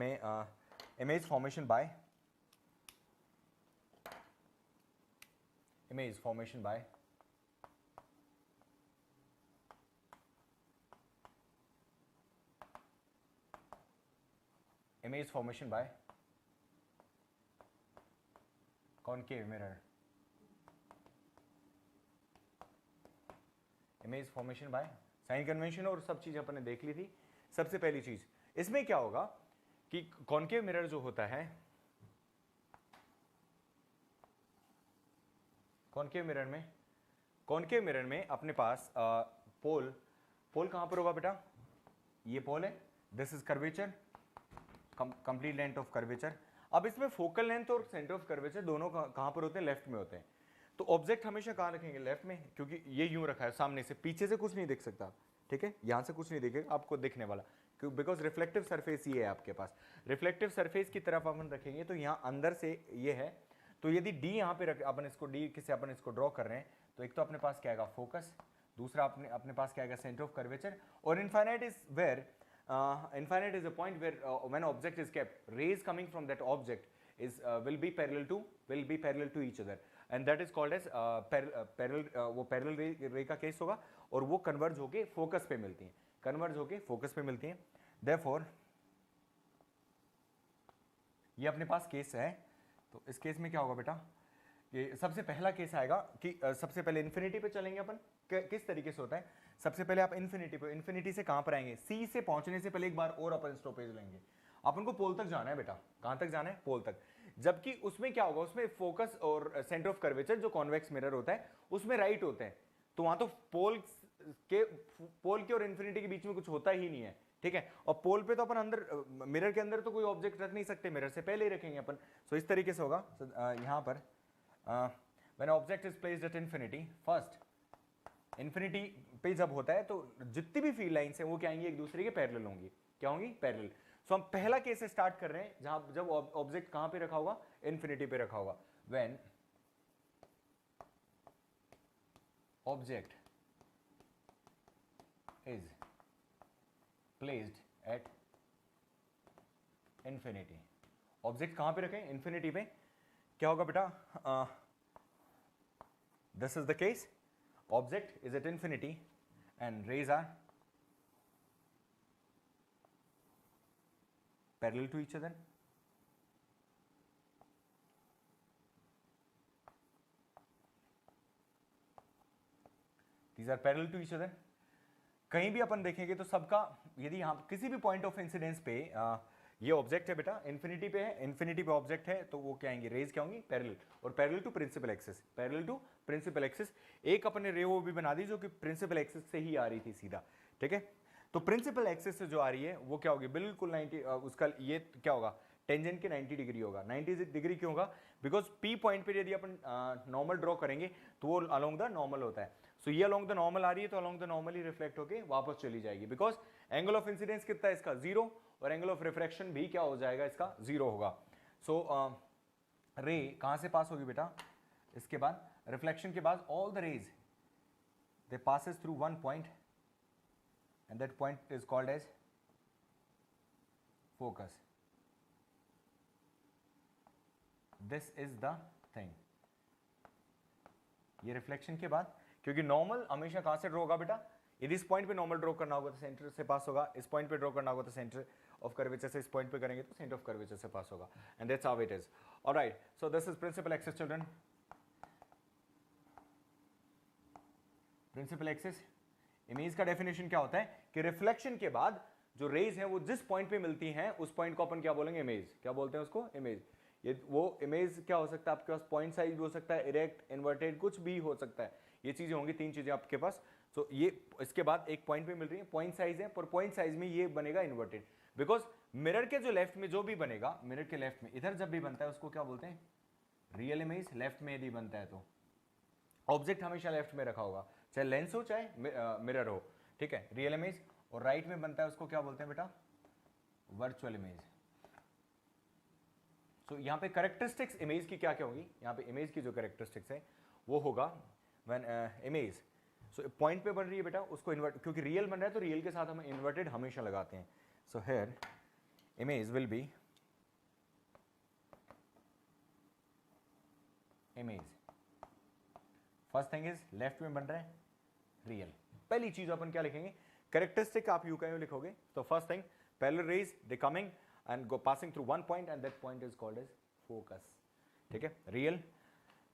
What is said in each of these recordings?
में image formation by image formation by concave mirror, image formation by sine convention और सब चीज अपन ने देख ली थी। सबसे पहली चीज इसमें क्या होगा कि कॉन्केव मिरर जो होता है, कॉन्केव मिरर में अपने पास पोल कहां पर होगा बेटा, ये पोल है, this is curvature, complete length of curvature. अब इसमें फोकल लेंथ और सेंटर ऑफ कर्वेचर दोनों कहां पर होते हैं, लेफ्ट में होते हैं। तो ऑब्जेक्ट हमेशा कहां रखेंगे, लेफ्ट में, क्योंकि ये यूं रखा है सामने से, पीछे से कुछ नहीं देख सकता, ठीक है, यहां से कुछ नहीं देखेगा आपको दिखने वाला, बिकॉज रिफ्लेक्टिव सरफेस ये है आपके पास। रिफ्लेक्टिव सरफेस की तरफ अपन रखेंगे तो यहां अंदर से ये है, तो यदि डी यहां पे रख, अपन इसको डी किसे अपन इसको ड्रॉ कर रहे हैं, तो एक तो अपने पास क्या आएगा फोकस, दूसरा अपने पास क्या आएगा सेंटर ऑफ कर्वेचर, और infinite is where infinite is a point where when object is kept, rays coming from that object is will be parallel to each other, and that is called as parallel वो parallel ray का case होगा, और वो converge होके focus पे मिलती हैं, therefore ये अपने पास केस है। तो इस केस में क्या होगा बेटा, कि सबसे पहला केस आएगा कि सबसे पहले इन्फिनिटी पे चलेंगे अपन। किस तरीके से होता है, सबसे पहले आप इन्फिनिटी से कहां पर आएंगे, सी से पहुंचने से पहले एक बार और अपन स्टॉपेज लेंगे। अपन को पोल तक जाना है बेटा, कहां तक जाना है, पोल तक। जबकि उसमें क्या होगा, उसमें फोकस और सेंटर ऑफ कर्वेचर जो कॉन्वेक्स मिरर होता है उसमें राइट होते हैं, तो वहां तो पोल के और इन्फिनिटी के बीच में कुछ होता ही नहीं है, ठीक है। और पोल पे तो अपन अंदर मिरर के अंदर तो कोई ऑब्जेक्ट रख नहीं सकते, मिरर से पहले ही रखेंगे अपन। सो इस तरीके से होगा। यहां पर when object is placed at infinity, first infinity पे जब होता है तो जितनी भी फील्ड लाइंस हैं वो क्या आएंगी, एक दूसरे के पैरेलल होंगी, क्या होंगी, पैरेलल। सो हम पहला केस स्टार्ट कर रहे हैं जहां जब ऑब्जेक्ट कहां पे रखा होगा, इन्फिनिटी पे रखा होगा। when object is placed at infinity, object कहां पे रखें, इन्फिनिटी पे, क्या होगा बेटा, this is the case, object is at infinity and rays are parallel to each other, these are parallel to each other। कहीं भी अपन देखेंगे तो सबका, यदि यहां किसी भी पॉइंट ऑफ इंसिडेंस पे ये ऑब्जेक्ट है बेटा, इन्फिनिटी पे है, इन्फिनिटी पे ऑब्जेक्ट है, तो वो क्या आएंगे, रेज क्या होंगी, पैरेलल, और पैरेलल टू प्रिंसिपल एक्सिस। एक अपने रे वो भी बना दी जो कि प्रिंसिपल एक्सिस से ही आ रही थी सीधा, ठीक है। तो प्रिंसिपल एक्सिस से जो आ रही है वो क्या होगी, बिल्कुल 90, उसका ये क्या होगा, टेंजेंट के 90 डिग्री होगा। 90 डिग्री क्यों होगा, बिकॉज पी पॉइंट पे यदि अपन नॉर्मल ड्रॉ करेंगे तो वो अलोंग द नॉर्मल होता है। सो ये अलोंग द नॉर्मल आ रही है तो along the normal he reflect होके वापस चली जाएगी, बिकॉज एंगल ऑफ इंसिडेंस कितना है इसका, 0, और एंगल ऑफ रिफ्रैक्शन भी क्या हो जाएगा इसका, 0 होगा। सो रे कहां से पास होगी बेटा, इसके बाद रिफ्लेक्शन के बाद all the rays they passes through one point and that point is called as focus. This is the thing, ये रिफ्लेक्शन के बाद, क्योंकि नॉर्मल हमेशा कहां से ड्रॉ होगा बेटा, यदि इस पॉइंट पे नॉर्मल ड्रॉ करना होगा तो सेंटर से पास होगा, इस पॉइंट पे ड्रॉ करना होगा तो सेंटर ऑफ कर्वेचर से, इस पॉइंट पे करेंगे तो सेंटर ऑफ कर्वेचर से पास होगा, and that's how it is. Alright, so this is principal axis children. Principal axis image का डेफिनेशन क्या होता है कि रिफ्लेक्शन के बाद जो रेज हैं वो जिस पॉइंट पे मिलती हैं उस पॉइंट को अपन क्या बोलेंगे, इमेज। क्या बोलते हैं उसको, इमेज। ये वो इमेज क्या हो सकता है आपके पास, पॉइंट साइज भी हो सकता है, इरेक्ट, इन्वर्टेड, कुछ भी हो सकता है। ये चीजें होंगी, 3 चीजें आपके पास। सो ये इसके बाद एक पॉइंट पे मिल रही है, पॉइंट साइज है, पर पॉइंट साइज में ये बनेगा इन्वर्टेड, बिकॉज मिरर के जो लेफ्ट में जो भी बनेगा, मिरर के लेफ्ट में इधर जब भी बनता है उसको क्या बोलते हैं, रियल इमेज। लेफ्ट में यदि बनता है तो ऑब्जेक्ट हमेशा लेफ्ट में रखा होगा, चाहे लेंस हो चाहे मिरर हो, ठीक है, रियल इमेज। और राइट में बनता है उसको क्या बोलते हैं बेटा, वर्चुअल इमेज। तो यहां पे कैरेक्टरिस्टिक्स इमेज की क्या क्या होगी, यहां पे इमेज की जो कैरेक्टरिस्टिक्स है वो होगा व्हेन इमेज, सो पॉइंट पे बन रही है बेटा, उसको इन्वर्ट, क्योंकि रियल बन रहा है तो रियल के साथ हम इन्वर्टेड हमेशा लगाते हैं। So here image will be image. First thing is left में बन रहा है रियल. पहली चीज अपन क्या लिखेंगे, कैरेक्टरिस्टिक आप यू का लिखोगे. तो first thing parallel rays they coming and go passing through one point and that point is called as focus. ठीक है, real.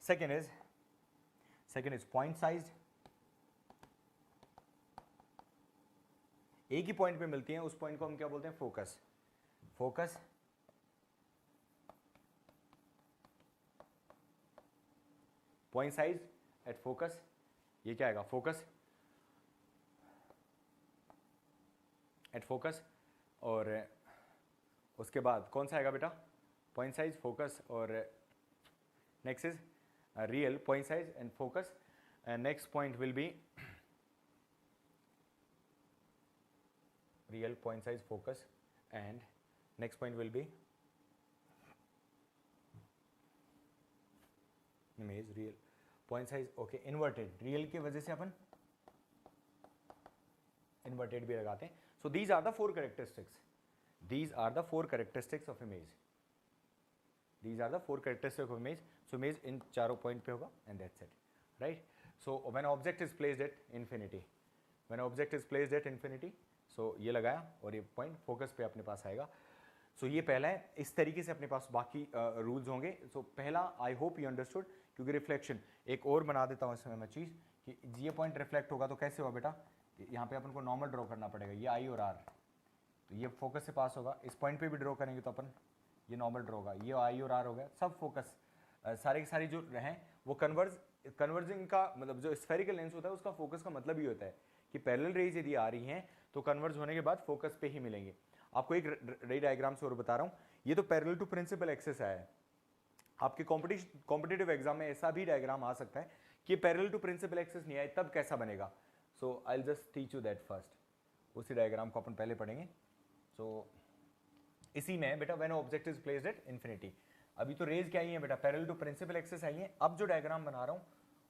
Second is point size. एक ही पॉइंट पे मिलती हैं, उस पॉइंट को हम क्या बोलते हैं, focus. Focus. Point size at focus, ये क्या आएगा, फोकस एट फोकस. और उसके बाद कौन सा आएगा बेटा, पॉइंट साइज, फोकस. और next is real point size and focus. And next point will be real point size focus and next point will be image real point size. okay, inverted real की वजह से अपन inverted भी लगाते हैं. so these are the four characteristics of image. these are the four characteristics of image. so image इन चारों point पे होगा and that's it, right? so when object is placed at infinity, सो ये लगाया और ये पॉइंट फोकस पे अपने पास आएगा. सो ये पहला है. इस तरीके से अपने पास बाकी रूल्स होंगे. सो पहला आई होप यू अंडरस्टूड, क्योंकि रिफ्लेक्शन एक और बना देता हूँ इसमें मैं चीज़ कि ये पॉइंट रिफ्लेक्ट होगा तो कैसे होगा बेटा, यहाँ पे अपन को नॉर्मल ड्रॉ करना पड़ेगा. ये आई और आर, तो ये फोकस से पास होगा. इस पॉइंट पे भी ड्रॉ करेंगे तो अपन ये नॉर्मल ड्रॉ होगा. ये आई और आर हो गया, सब फोकस. सारे के सारी जो हैं वो कन्वर्जिंग का मतलब जो स्फेरिकल लेंस होता है उसका फोकस का मतलब ही होता है कि पैरेलल रेज यदि आ रही हैं तो कन्वर्ज होने के बाद फोकस पे ही मिलेंगे. आपको एक रे डायग्राम से और बता रहा हूं. ये तो पैरेलल टू प्रिंसिपल एक्सिस है. आपके कॉम्पिटिटिव एग्जाम में ऐसा भी डायग्राम आ सकता है कि पैरेलल टू प्रिंसिपल एक्सिस नहीं आए तब कैसा बनेगा. So I will just teach you that first. उसी डायग्राम को अपन पहले पढ़ेंगे. सो इसी में बेटा when object is placed at infinity, अभी तो रेज क्या आई है बेटा, पैरेलल टू प्रिंसिपल एक्सिस आई है. अब जो डायग्राम बना रहा हूं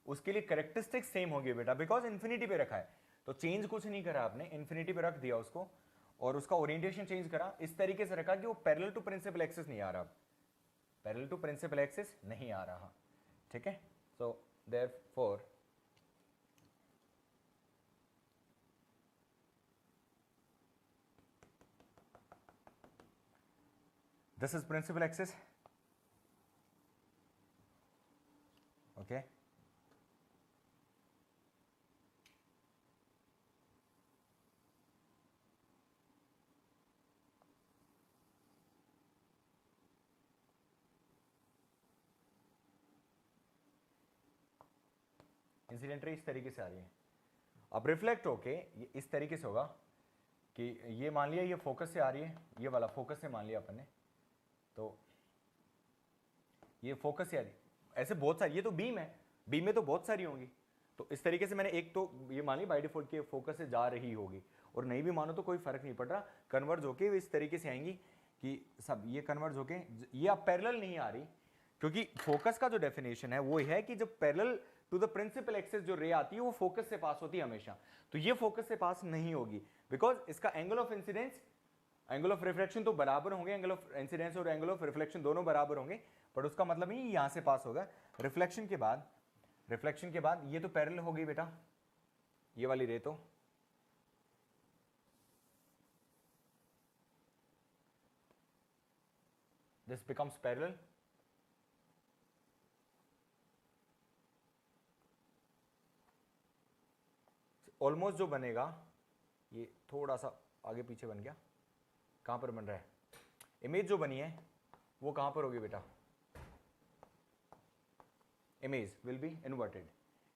उसके लिए कैरेक्टरिस्टिक्स सेम होगी बेटा, बिकॉज इंफिनिटी पे रखा है. तो चेंज कुछ नहीं करा आपने, इंफिनिटी पे रख दिया उसको और उसका ओरिएंटेशन चेंज करा. इस तरीके से रखा कि वो पैरेलल टू प्रिंसिपल एक्सिस नहीं आ रहा, पैरेलल टू प्रिंसिपल एक्सिस नहीं आ रहा. ठीक है. So therefore this is principal axis. Okay, incident ray इस तरीके से आ रही है. अब रिफ्लेक्ट होके ये इस तरीके से होगा कि ये मान लिया ये फोकस से आ रही है, ये वाला फोकस से मान लिया अपन ने, तो ये फोकस से आ रही है. ऐसे बहुत सारी, ये तो बीम है, बीम में तो बहुत सारी होंगी. तो इस तरीके से मैंने एक तो ये मान ली बाय डिफॉल्ट के फोकस से जा रही होगी, और नहीं भी मानो तो कोई फर्क नहीं पड़ रहा. कन्वर्ज होके इस तरीके से आएंगी कि सब ये कन्वर्ज होके, ये अब पैरेलल नहीं आ रही, क्योंकि फोकस का जो डेफिनेशन है वो है कि जब parallel to the principal axis जो रे आती है वो फोकस से पास होती है हमेशा. तो ये फोकस से पास नहीं होगी, बिकॉज इसका angle of incidence, angle of reflection तो बराबर होंगे, एंगल ऑफ इंसिडेंस और एंगल ऑफ रिफ्लेक्शन दोनों बराबर होंगे, बट उसका मतलब नहीं यहां से पास होगा. रिफ्लेक्शन के बाद ये तो पैरेलल हो गई बेटा, ये वाली रे तो दिस बिकम्स पैरेलल. ऑलमोस्ट जो बनेगा ये थोड़ा सा आगे पीछे बन गया. कहां पर बन रहा है, इमेज जो बनी है वो कहां पर होगी बेटा, image will be inverted.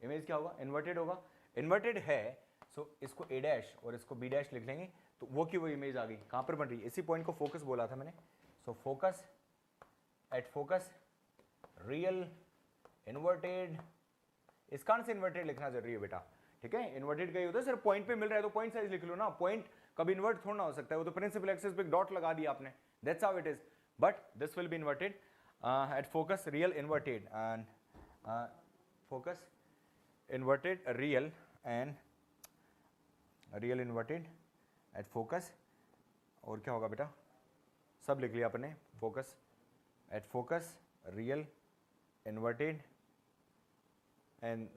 Image क्या होगा, इन्वर्टेड होगा. इन्वर्टेड है, सो इसको ए डैश और इसको बी डैश लिख लेंगे, तो वो की वो इमेज आ गई. कहां पर बन रही है, इसी पॉइंट को फोकस बोला था मैंने. So focus at focus, real inverted. इसका से इन्वर्टेड लिखना जरूरी है बेटा. ठीक है, इन्वर्टेड का ही होता है, सिर्फ पॉइंट पे मिल रहा है तो पॉइंट साइज लिख लो ना. पॉइंट कभी इन्वर्ट थोड़ा ना हो सकता है, वो तो प्रिंसिपल एक्सिस पे डॉट लगा दिया आपने, that's how it is. But this will be inverted at focus, real inverted, and focus inverted, real and real inverted at focus. और क्या होगा बेटा, सब लिख लिया अपने, focus, at focus, real, inverted, and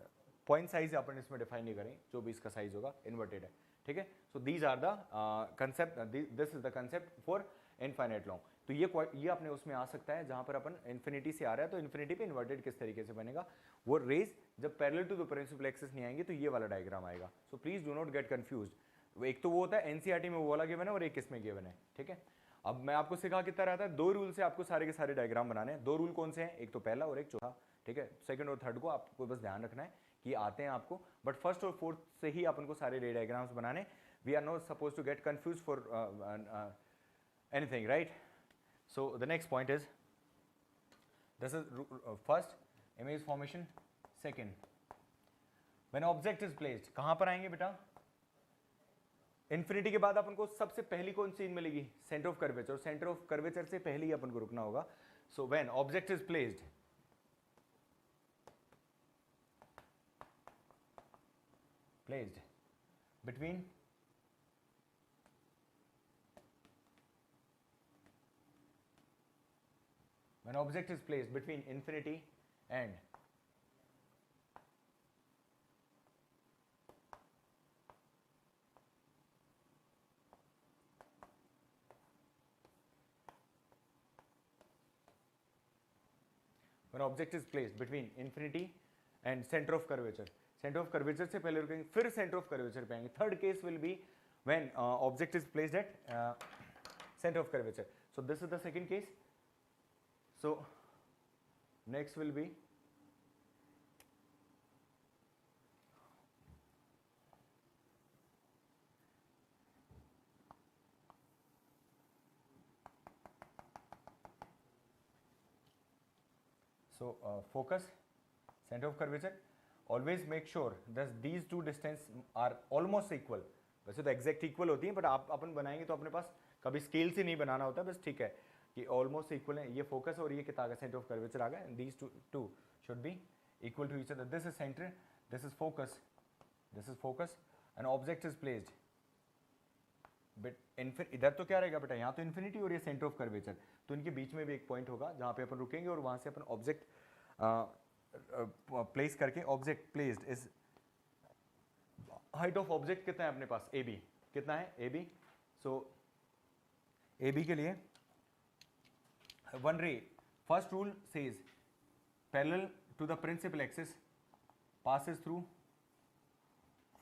point size अपन इसमें डिफाइन नहीं करें, जो भी इसका साइज होगा इन्वर्टेड है, ठीक है। So these are the concept, this is the concept for infinite long. तो ये अपने उसमें आ सकता है जहां पर अपन इन्फिनिटी से आ रहा है, तो इन्फिनिटी पे इन्वर्टेड किस तरीके से बनेगा, वो रेज जब parallel to the principal axis नहीं आएंगे तो ये वाला डायग्राम आएगा। So please do not get confused, एक तो वो होता है एनसीईआरटी में वो वाला गिवन है और एक इसमें गिवन है, ठीक है। अब मैं आपको सिखा कितना रहता है, 2 रूल से आपको सारे के सारे डायग्राम बनाने हैं। 2 रूल कौन से हैं, एक तो पहला और एक चौथा, ठीक है। सेकंड और थर्ड को आपको बस ध्यान रखना है कि आते हैं आपको, बट फर्स्ट और फोर्थ से ही अपन को सारे रे डायग्राम्स बनाने। We are not suppose to get confuse for anything, right. So the next point is, this is first image formation. Second, when object is placed, कहां पर आएंगे बेटा, इन्फिनिटी के बाद अपन को सबसे पहली कौन सी चीज मिलेगी, centre of curvature. Centre of curvature से पहले ही अपन को रुकना होगा। So when object is placed between when object is placed between infinity and infinity and center of curvature, centre of curvature से पहले रुकेंगे, फिर सेंटर ऑफ कर्वेचर पे आएंगे। Third case will be when object is placed at centre of curvature. So this is the second case. So next will be focus, center of curvature. Always make sure that these two distance are almost equal. वैसे तो exact equal होती है, but आप अपन बनाएंगे तो अपने पास कभी scale से नहीं बनाना होता, बस ठीक है कि ऑलमोस्ट इक्वल है। ये फोकस और ये कितना आ गया, सेंटर ऑफ कर्वेचर आ गया। These two should be equal to each other. This is centre, this is focus, this is focus, and object is placed इधर तो क्या रहेगा बेटा, यहाँ तो इन्फिनिटी और ये सेंटर ऑफ कर्वेचर, तो इनके बीच में भी एक पॉइंट होगा जहाँ पे अपन रुकेंगे और वहाँ से अपन ऑब्जेक्ट प्लेस करके, object placed is, height of object कितना है अपने पास, ए बी, कितना है A B. So A B के लिए one ray, first rule says parallel to the principal axis passes through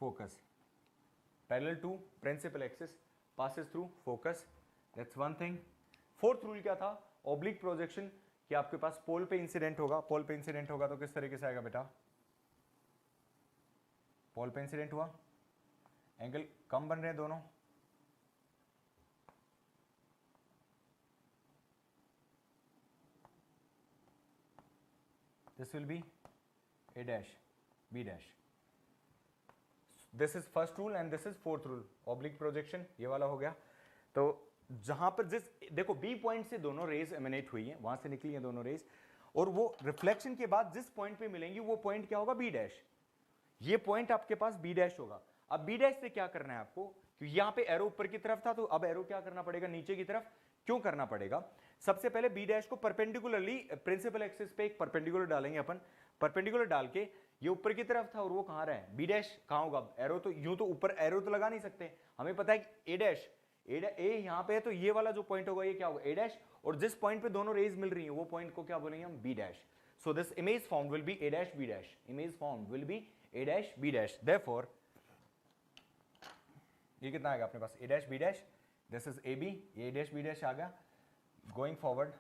focus, parallel to principal axis passes through focus, that's one thing. Fourth rule क्या था, oblique projection, कि आपके पास पोल पे incident होगा, पोल पे incident होगा तो किस तरीके से आएगा बेटा, पोल पे इंसिडेंट हुआ, एंगल कम बन रहे हैं दोनों, this will be a dash b dash. This is first rule and this is fourth rule, oblique projection, ये वाला हो गया। तो जहां पर जिस देखो बी पॉइंट से दोनों रेज एमिनेट हुई हैं, वहां से निकली हैं दोनों रेज, और वो रिफ्लेक्शन के बाद जिस पॉइंट पे मिलेंगी वो पॉइंट क्या होगा, बी डैश। ये पॉइंट आपके पास बी डैश होगा। अब बी डैश से क्या करना है आपको, क्योंकि यहां पे एरो ऊपर की तरफ था, तो अब एरो क्या करना पड़ेगा, नीचे की तरफ। क्यों करना पड़ेगा, सबसे पहले बी डैश को परपेंडिकुलरली प्रिंसिपल एक्सिस पे एक परपेंडिकुलर डालेंगे अपन, परपेंडिकुलर डाल के ये ऊपर की तरफ था और वो कहां रहा है, बी डैश कहां होगा, एरो तो यूं तो ऊपर एरो तो लगा नहीं सकते, हमें पता है ए डैश, ए यहां पे है, तो ये वाला जो पॉइंट होगा ये क्या होगा, ए डैश, और जिस पॉइंट पे दोनों रेज मिल रही हैं वो पॉइंट को क्या बोलेंगे हम, B dash. So this image form will be A dash B dash, image form will be A dash B dash. Therefore ये कितना आएगा अपने पास, A dash B dash, this is A B, ये ए डैश बी डैश आ गया। Going forward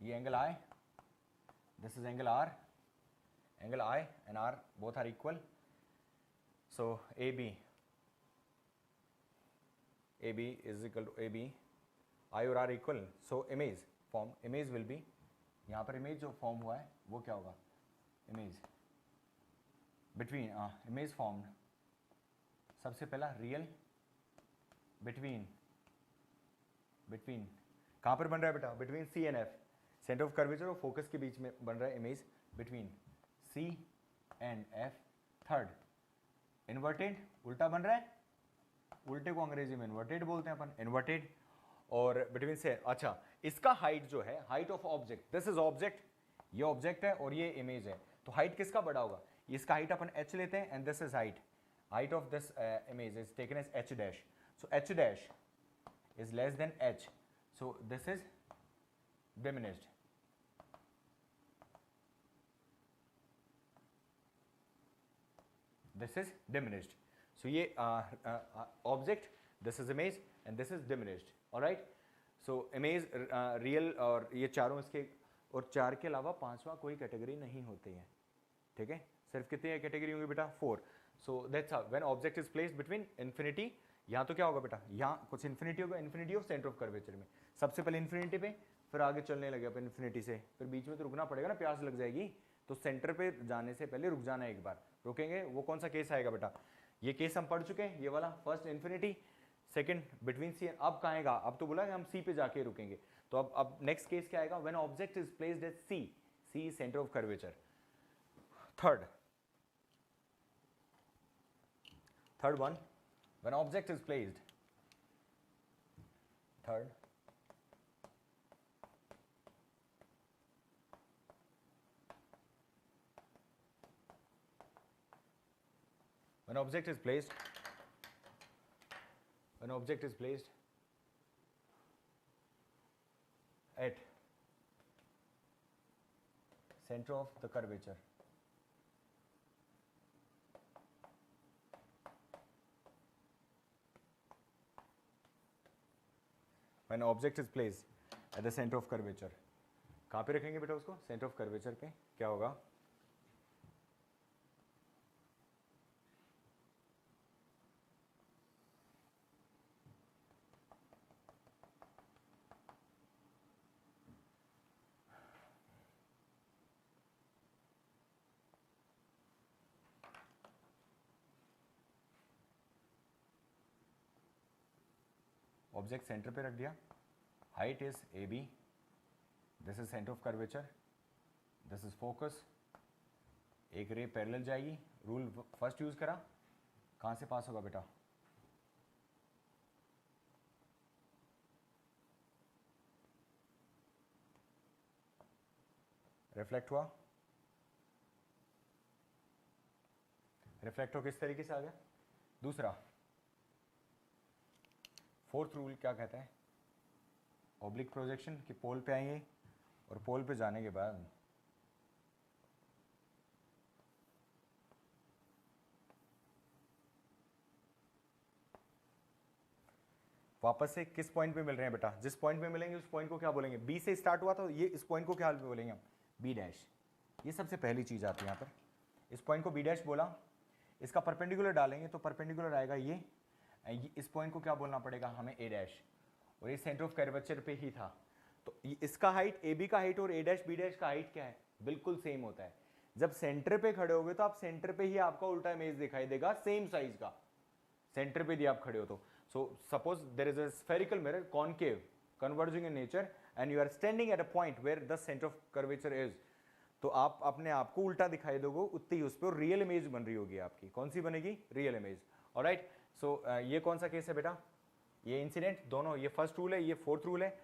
ये angle आई, this is angle R, angle I and R both are equal, so AB is equal to AB, I और R equal, so image form, image will be, यहाँ पर image जो form हुआ है वो क्या होगा, image between image formed, सबसे पहला real between कहाँ पर बन रहा है बेटा, between C and F, centre of curvature और फोकस के बीच में बन रहा है image, between C and F। Third inverted, उल्टा बन रहा है, उल्टे को अंग्रेजी में इन्वर्टेड बोलते हैं अपन, इन्वर्टेड, और बिटवीन से, अच्छा इसका हाइट जो है, height of object, this is object, ये ऑब्जेक्ट है और ये इमेज है, तो हाइट किसका बड़ा होगा, इसका हाइट अपन h लेते हैं and this is height of this image is taken as h dash, so h dash is less than h, so this is diminished. This is diminished. So ये object, this is image and this is diminished. All right. So image real और ये चारों इसके, और चार के अलावा पांचवा कोई कैटेगरी नहीं होती है, ठीक है, सिर्फ कितनी कैटेगरी होंगी बेटा, 4. So that's how when object is placed between infinity, यहाँ तो क्या होगा बेटा, यहाँ कुछ इन्फिनिटी होगा, infinity of centre of curvature में, सबसे पहले इन्फिनिटी पे, फिर आगे चलने लगे अपन इन्फिनिटी से, फिर बीच में तो रुकना पड़ेगा ना, प्यास लग जाएगी, तो सेंटर पे जाने से पहले रुक जाना है एक बार, रुकेंगे, वो कौन सा केस आएगा बेटा, ये केस हम पढ़ चुके हैं, ये वाला first infinity, second between C, अब कहाँ आएगा, अब तो बोला हम सी पे जाके रुकेंगे, तो अब नेक्स्ट केस क्या आएगा, when object is placed at C, C is centre of curvature. Third one, when object is placed, third, when object is placed at center of the curvature, when object is placed at the center of curvature, कहाँ पे रखेंगे बेटा उसको, centre of curvature पे, क्या होगा, object centre पे रख दिया, height is A B, this is centre of curvature, this is focus, एक रे पैरेलल जाएगी, रूल फर्स्ट यूज करा, कहाँ से पास होगा बेटा, रिफ्लेक्ट हुआ, रिफ्लेक्ट हो किस तरीके से आ गया, दूसरा फोर्थ रूल क्या कहता है, ऑब्लिक प्रोजेक्शन कि पोल पे आएंगे और पोल पे जाने के बाद वापस से किस पॉइंट पे मिल रहे हैं बेटा, जिस पॉइंट पे मिलेंगे उस पॉइंट को क्या बोलेंगे, बी से स्टार्ट हुआ तो ये इस पॉइंट को क्या बोलेंगे हम, बी डैश, ये सबसे पहली चीज आती है यहाँ पर, इस पॉइंट को बी डैश बोला, इसका परपेंडिकुलर डालेंगे तो परपेंडिकुलर आएगा ये, इस पॉइंट को क्या बोलना पड़ेगा हमें, ए डैश, और ये सेंटर ऑफ कर्वेचर पे ही था, तो इसका हाइट, ए बी का हाइट और ए डैश बी डैश का हाइट क्या है, बिल्कुल सेम होता है, जब सेंटर पे खड़े होगे तो आप सेंटर पे ही आपका उल्टा इमेज दिखाई देगा, सेम साइज का, सेंटर पे भी आप खड़े हो तो, so suppose there is a spherical mirror concave converging in nature and you are standing at a point where the centre of curvature is, तो आप अपने आप को उल्टा दिखाई दोगे, उतनी उस पर रियल इमेज बन रही होगी आपकी, कौन सी बनेगी, रियल इमेज. ऑलराइट, सो ये कौन सा केस है बेटा, ये इंसिडेंट दोनों, ये फर्स्ट रूल है, ये फोर्थ रूल है,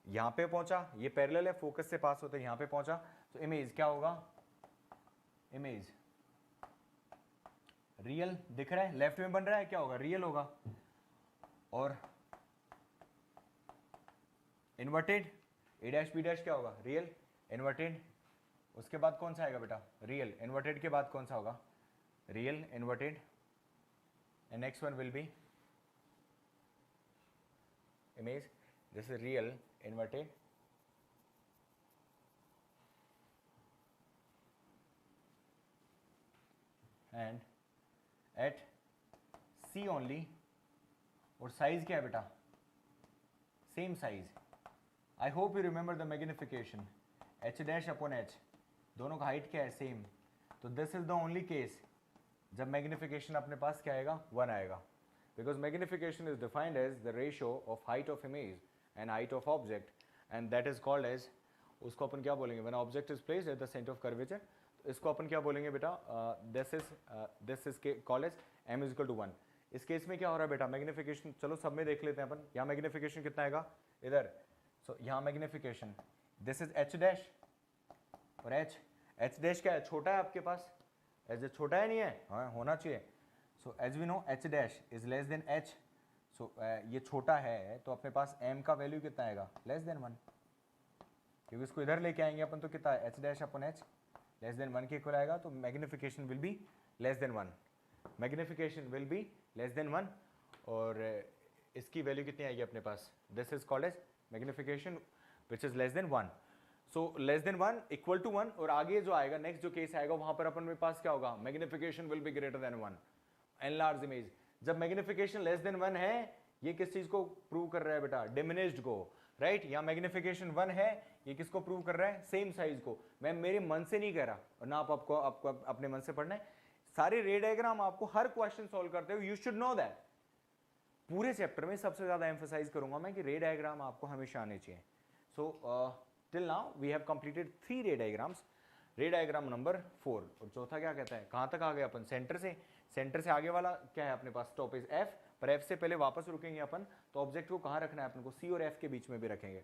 यहां पे पहुंचा, ये पैरेलल है, फोकस से पास होते यहां पे पहुंचा, तो इमेज क्या होगा, इमेज रियल दिख रहा है, लेफ्ट में बन रहा है, क्या होगा, रियल होगा, और इन्वर्टेड ए डैश बी डैश क्या होगा, रियल, इन्वर्टेड, उसके बाद कौन सा आएगा बेटा, रियल, इन्वर्टेड के बाद कौन सा होगा, real, inverted, and next one will be image, this is real, inverted, and at C only, और साइज क्या है बेटा, same size, I hope you remember the magnification, h dash upon h, दोनों का हाइट क्या है, सेम, तो this is the only case जब मैग्निफिकेशन अपने पास क्या आएगा, 1 आएगा, because magnification is defined as the ratio of height of image and height of object, and that is called as, उसको अपन क्या बोलेंगे, when object is placed at the centre of curvature, तो इसको अपन क्या बोलेंगे बेटा, this is called as m is equal to 1, इस केस में क्या हो रहा है बेटा, मैग्निफिकेशन, चलो सब में देख लेते हैं अपन, यहाँ मैग्निफिकेशन कितना आएगा इधर, सो यहाँ magnification, this is H dash, और एच डैश क्या है, छोटा है आपके पास, एच छोटा है नहीं है, हाँ होना चाहिए, so as we know H dash is less than H, so ये छोटा है तो अपने पास m का वैल्यू कितना आएगा, लेस देन 1, क्योंकि इसको इधर लेके आएंगे अपन तो कितना है, एच डैश अपन एच लेस देन 1 के इक्वल आएगा, तो magnification will be less than 1, magnification will be less than 1, और इसकी वैल्यू कितनी आएगी अपने पास, this is called as magnification which is less than 1, so less than 1 equal to 1, और आगे जो आएगा नेक्स्ट जो केस आएगा वहां पर अपन मेरे पास क्या होगा, magnification will be greater than 1, enlarge image, जब मैग्निफिकेशन लेस देन 1 है, ये किस चीज को प्रूव कर रहा है बेटा, डिमिनिश्ड को, राइट, यहाँ मैग्निफिकेशन 1 है, ये किसको प्रूव कर रहा है, सेम साइज को, मैं मेरे मन से नहीं कह रहा, और ना आपको अपने मन से पढ़ना है, सारे रे डायग्राम आपको हर क्वेश्चन सॉल्व करते हुए यू शुड नो दैट, पूरे चैप्टर में सबसे ज्यादा एम्फसाइज करूंगा मैं कि रे डायग्राम आपको हमेशा आने चाहिए, so till now we have completed 3 ray diagrams, रे डायग्राम नंबर 4, और चौथा क्या कहता है, कहां तक आ गए अपन, सेंटर से आगे वाला क्या है अपने पास, स्टॉप इज एफ, पर एफ से पहले वापस रुकेंगे अपन, तो ऑब्जेक्ट को कहां रखना है अपन को, सी और एफ के बीच में भी रखेंगे,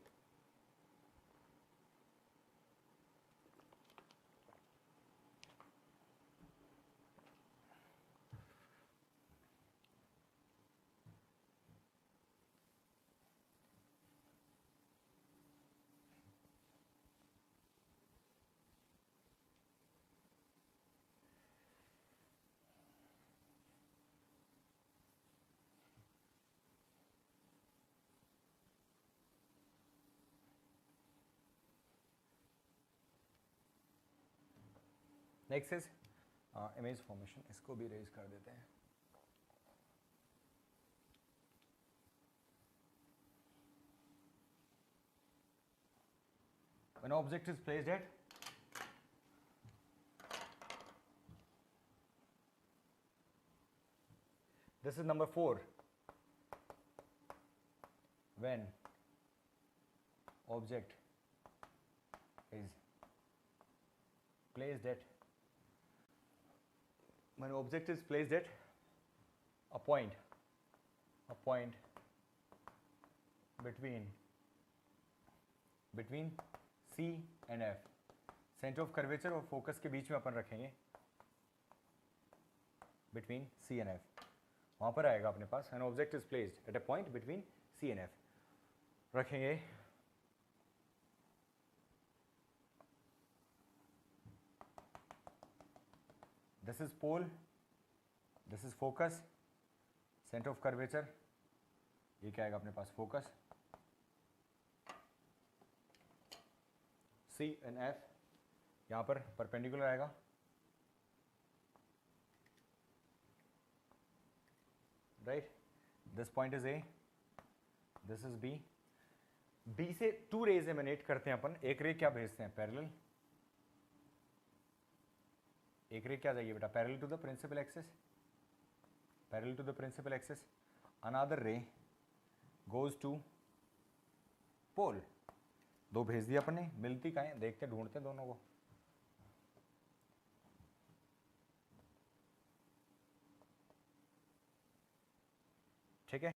नेक्स्ट इज इमेज फॉर्मेशन, इसको भी रेज कर देते हैं, when object is placed at this is number 4, when object is placed at a point between C and F, centre of curvature और फोकस के बीच में अपन रखेंगे, between C and F, वहां पर आएगा अपने पास, an object is placed at a point between C and F, रखेंगे, this is pole, this is focus, center of curvature, ये क्या आएगा अपने पास, फोकस, C and F यहाँ पर परपेंडिकुलर आएगा, right, this point is A, this is B, B से 2 raise eminent करते हैं अपन, एक रे क्या भेजते हैं, पैरेलल, एक रे क्या जाएगी बेटा, parallel to the principal axis, another ray goes to pole, 2 भेज दिया अपन ने, मिलती कहाँ है, देखते ढूंढते दोनों को, ठीक है,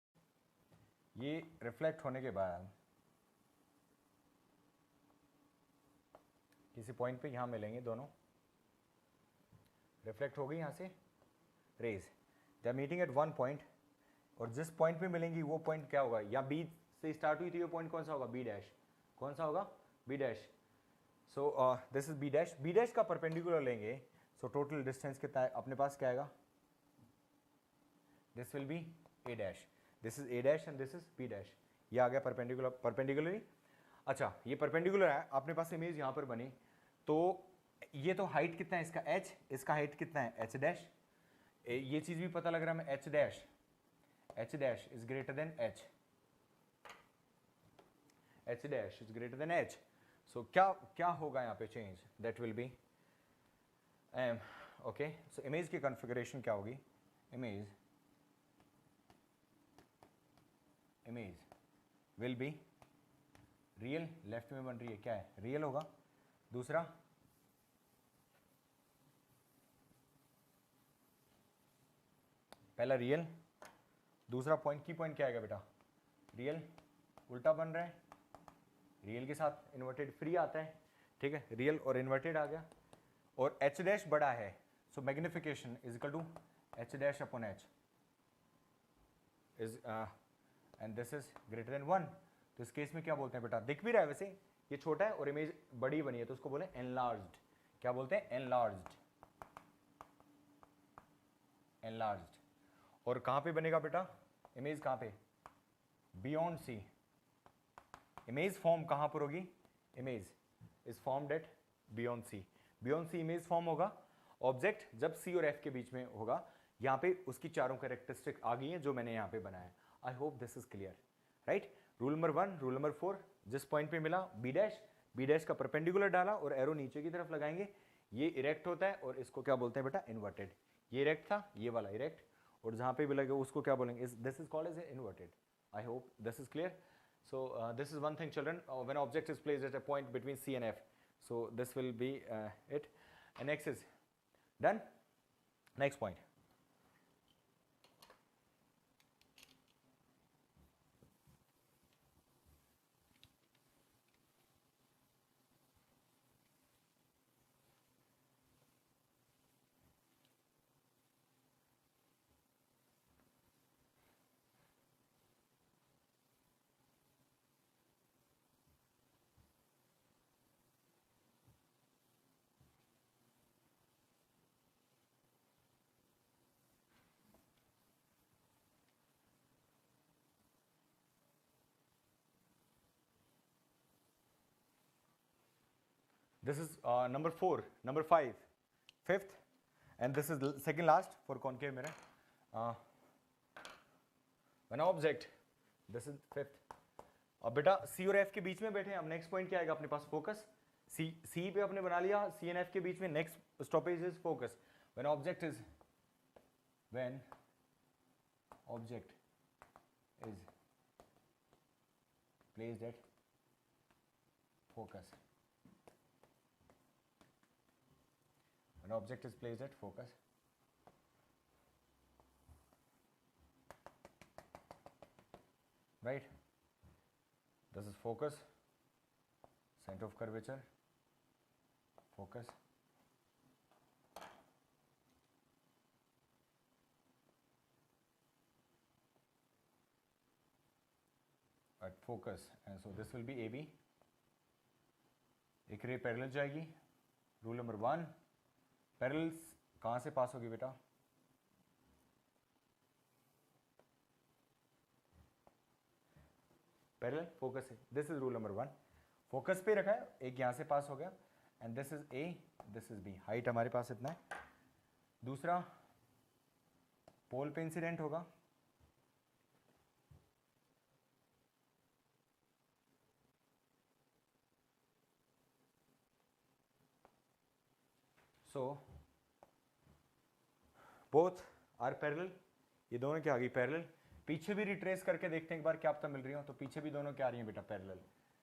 ये रिफ्लेक्ट होने के बाद किसी पॉइंट पे यहां मिलेंगे दोनों, रिफ्लेक्ट हो गई यहां से rays, they are meeting at 1 point, और जिस पॉइंट पे मिलेंगी वो पॉइंट क्या होगा, या बी से स्टार्ट हुई थी वो पॉइंट कौन सा होगा, बी डैश, कौन सा होगा, B dash, so this is B dash का परपेंडिकुलर लेंगे, सो टोटल डिस्टेंस कितना है अपने पास, क्या आएगा, this will be A dash, this is A dash and this is B dash, ये आ गया परपेंडिकुलरली, अच्छा ये परपेंडिकुलर है, अपने पास इमेज यहाँ पर बनी, तो ये तो हाइट कितना है इसका h, इसका हाइट कितना है h डैश, ये चीज भी पता लग रहा है, h dash is greater then h, h dash is greater then h, सो क्या होगा यहाँ पे change, that will be okay, so image की कॉन्फ़िगरेशन क्या होगी, image will be real, left में बन रही है क्या है, रियल होगा, दूसरा पहला रियल, दूसरा पॉइंट, की पॉइंट क्या आएगा बेटा, रियल उल्टा बन रहा है, रियल के साथ इन्वर्टेड फ्री आता है, ठीक है, रियल और इन्वर्टेड आ गया, और एच डैश बड़ा है, so magnification is equal to H dash upon H is and this is greater than 1। तो इस केस में क्या बोलते हैं बेटा, दिख भी रहा है वैसे ये छोटा है और इमेज बड़ी बनी है, तो उसको बोले एनलार्ज्ड। क्या बोलते हैं, एनलार्ज्ड, एनलार्ज्ड। और कहां पे बनेगा बेटा इमेज, कहां पे, बियॉन्ड सी। इमेज फॉर्म कहां पर होगी, image is formed at beyond C. Beyond C image form होगा, ऑब्जेक्ट जब सी और एफ के बीच में होगा। यहां पे उसकी चारों कैरेक्टरिस्टिक आ गई हैं जो मैंने यहां पे बनाया। आई hope this is clear, right. Rule number 1, rule number 4, जिस पॉइंट पे मिला बी डैश का परपेंडिकुलर डाला और एरो नीचे की तरफ लगाएंगे, ये इरेक्ट होता है और इसको क्या बोलते हैं बेटा, इन्वर्टेड। ये इरेक्ट था, ये वाला इरेक्ट, और जहां पे भी लगे उसको क्या बोलेंगे, this is called as inverted. I hope this is clear. So this is one thing children, when object is placed at a point between C and F, so this will be it, and next is done. Next point, this is number 4, number 5, 5th, and this is second last for concave mirror. When object, this is 5th. अब बेटा C और F के बीच में बैठे हैं, अब next point क्या आएगा अपने पास, फोकस। C पे आपने बना लिया, C एंड F के बीच में next stoppage is focus. when object is placed at focus, when object is placed at focus, right, this is focus, center of curvature, focus, at focus, and so this will be AB. एक ray parallel जाएगी। Rule number 1, parallels कहां से पास होगी बेटा, parallel focus है। This is rule number 1, focus पे रखा है, एक यहां से पास हो गया, and this is A, this is B. Height हमारे पास इतना है। दूसरा पोल पे इंसिडेंट होगा, सो बोथ आर पैरेलल, ये दोनों क्या आ गई, पैरेलल। पीछे भी रिट्रेस करके देखते हैं एक बार क्या पता मिल रही हो, तो पीछे भी दोनों क्या आ रही हैं बेटा, पैरेलल,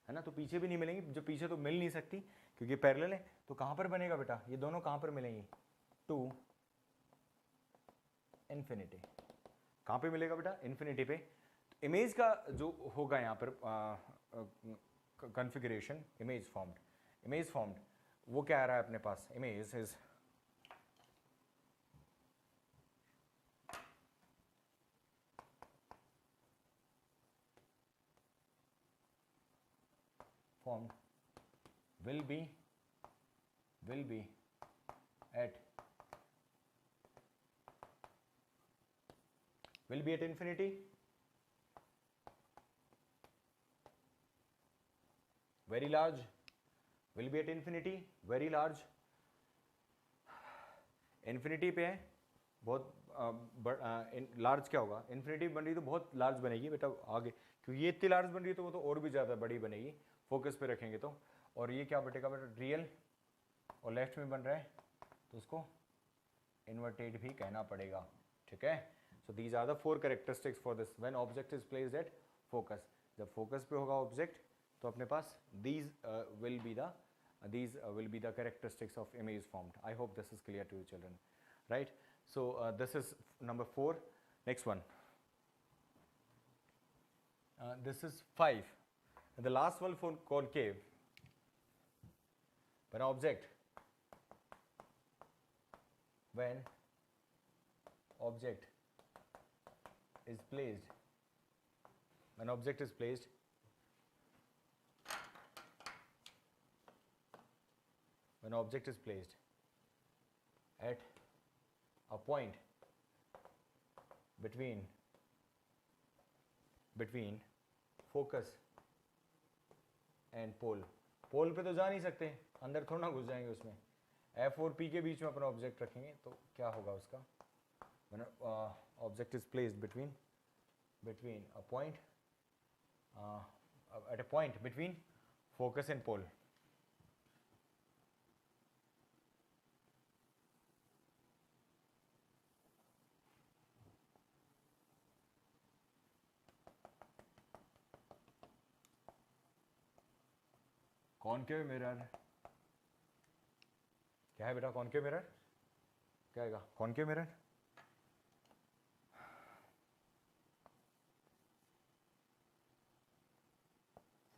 है ना। तो पीछे भी नहीं मिलेंगी, जो पीछे तो मिल नहीं सकती क्योंकि पैरेलल है। तो कहां पर बनेगा बेटा, ये दोनों कहां पर मिलेंगी, टू इन्फिनिटी। कहां पे मिलेगा बेटा, इन्फिनिटी पे। तो इमेज का जो होगा यहाँ पर कॉन्फ़िगरेशन, इमेज फॉर्म्ड, वो क्या आ रहा है अपने पास, image is formed will be at infinity, very large, will be at infinity, very large, infinity पे है, बहुत लार्ज क्या होगा, इन्फिनिटी बन रही तो बहुत लार्ज बनेगी बेटा आगे, क्योंकि ये इतनी लार्ज बन रही है तो वो तो और भी ज़्यादा बड़ी बनेगी फोकस पे रखेंगे तो। और ये क्या बटेगा बेटा, रियल और लेफ्ट में बन रहा है तो उसको इन्वर्टेड भी कहना पड़ेगा, ठीक है। So these are the 4 characteristics for this when object is placed at focus. जब फोकस पे होगा ऑब्जेक्ट तो अपने पास these will be the characteristics of image formed. I hope this is clear to you children, right? So this is number 4. Next one, this is 5. And the last one for concave. When object is placed, when object is placed at a point between focus and pole. पोल पे तो जा नहीं सकते, अंदर थोड़ा ना घुस जाएंगे उसमें. F और P के बीच में अपना ऑब्जेक्ट रखेंगे तो क्या होगा उसका? when object is placed between a point at a point between focus and pole. Concave mirror क्या है बेटा? कॉनकेव मिरर क्या आएगा? Concave mirror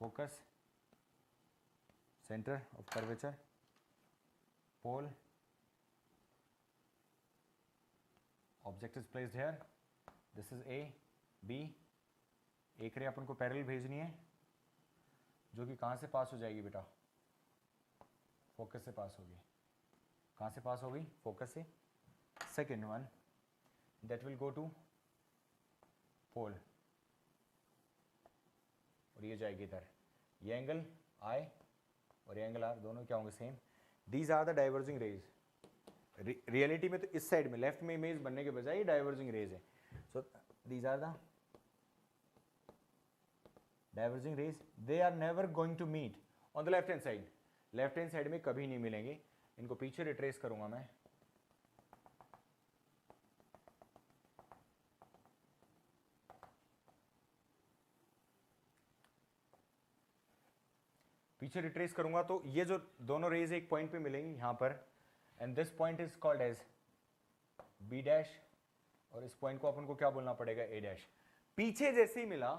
focus, center of curvature, pole, object is placed here. This is A, B. एक रे अपन को parallel भेजनी है जो कि कहाँ से पास हो जाएगी बेटा? फोकस से पास होगी. कहाँ से पास होगी? फोकस से. Second one that will go to pole और ये जाएगी इधर. ये एंगल आई और ये एंगल आर दोनों क्या होंगे? Same. These are the diverging rays. Reality में तो इस साइड में लेफ्ट में इमेज बनने के बजाय ये डाइवर्जिंग रेज है. So these are the diverging rays. They are never going to meet on the left hand side. Left hand side में कभी नहीं मिलेंगे. इनको पीछे रिट्रेस करूंगा मैं. पीछे रिट्रेस करूंगा तो ये जो दोनों रेज एक पॉइंट पे मिलेंगी यहां पर. And this point is called as B dash और इस पॉइंट को अपन को क्या बोलना पड़ेगा? A dash. पीछे जैसे ही मिला,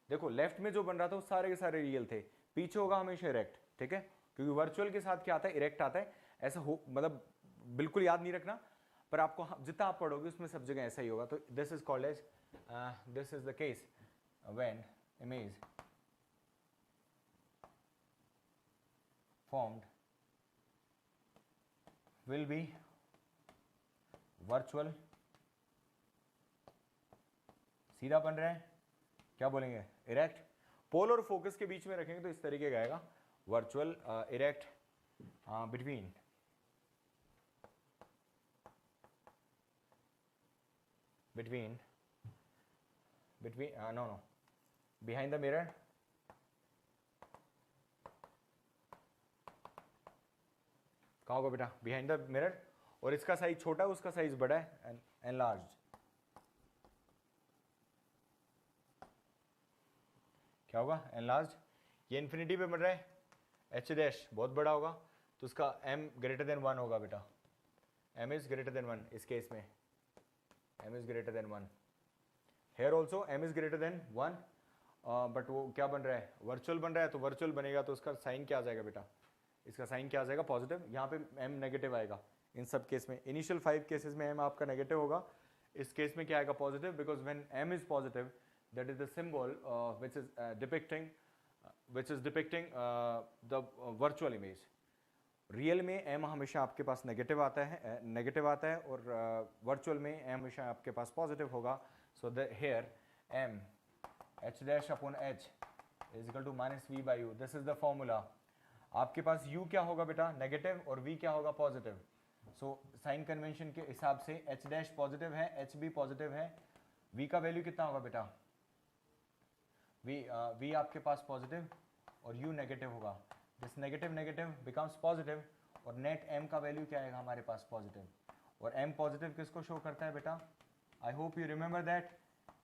देखो लेफ्ट में जो बन रहा था वो सारे के सारे रियल थे. पीछे होगा हमेशा इरेक्ट. ठीक है, क्योंकि वर्चुअल के साथ क्या आता है? इरेक्ट आता है. ऐसा हो मतलब बिल्कुल याद नहीं रखना, पर आपको जितना आप पढ़ोगे उसमें सब जगह ऐसा ही होगा. तो this is called as this is the case when image formed will be virtual. सीधा बन रहा है, क्या बोलेंगे? इरेक्ट. पोल और फोकस के बीच में रखेंगे तो इस तरीके का आएगा virtual. Erect between no behind the mirror. कहाँ होगा बेटा? Behind the mirror. और इसका साइज छोटा है, उसका साइज बड़ा है. एनलार्ज्ड. क्या होगा? एनलार्ज्ड. ये इन्फिनिटी पे बन रहा है. एच डैश बहुत बड़ा होगा तो उसका m ग्रेटर देन 1 होगा बेटा. m इज ग्रेटर देन 1 इस केस में. m is greater than 1. Here also m is greater than 1. But वो क्या बन रहा है? वर्चुअल बन रहा है. तो वर्चुअल बनेगा तो उसका साइन क्या आ जाएगा बेटा? इसका साइन क्या आ जाएगा? पॉजिटिव. यहाँ पे m नेगेटिव आएगा इन सब केस में. इनिशियल 5 केसेस में m आपका नेगेटिव होगा. इस केस में क्या आएगा? Positive. Because when m is positive that is the symbol which is depicting the virtual image. Real में m हमेशा आपके पास नेगेटिव आता है और वर्चुअल में m हमेशा आपके पास पॉजिटिव होगा. So the here m h dash upon h is equal to minus v by u. This is the formula. आपके पास u क्या होगा बेटा? नेगेटिव. और v क्या होगा? पॉजिटिव. सो साइन कन्वेंशन के हिसाब से h डैश पॉजिटिव है, h भी पॉजिटिव है. v का वैल्यू कितना होगा बेटा? v आपके पास पॉजिटिव और u नेगेटिव होगा. दिस नेगेटिव बिकम्स पॉजिटिव और नेट m का वैल्यू क्या आएगा हमारे पास? पॉजिटिव. और m पॉजिटिव किसको शो करता है बेटा? I hope you remember that.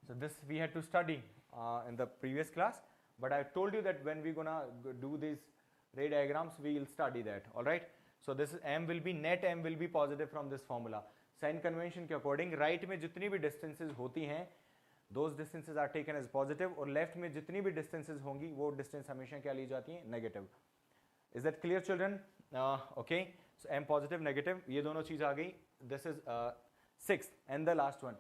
So this we had to study in the previous class, but I told you that when we gonna do this ray diagrams we will study that. All right, so this is m will be net m will be positive from this formula. Sign convention के according right में जितनी भी distances होती हैं those distances are taken as positive, और left में जितनी भी डिस्टेंसेज होंगी वो डिस्टेंस हमेशा क्या ली जाती है, negative. Is that clear children? Okay, so M positive negative ये दोनों चीज आ गई. दिस इज 6th and the last one.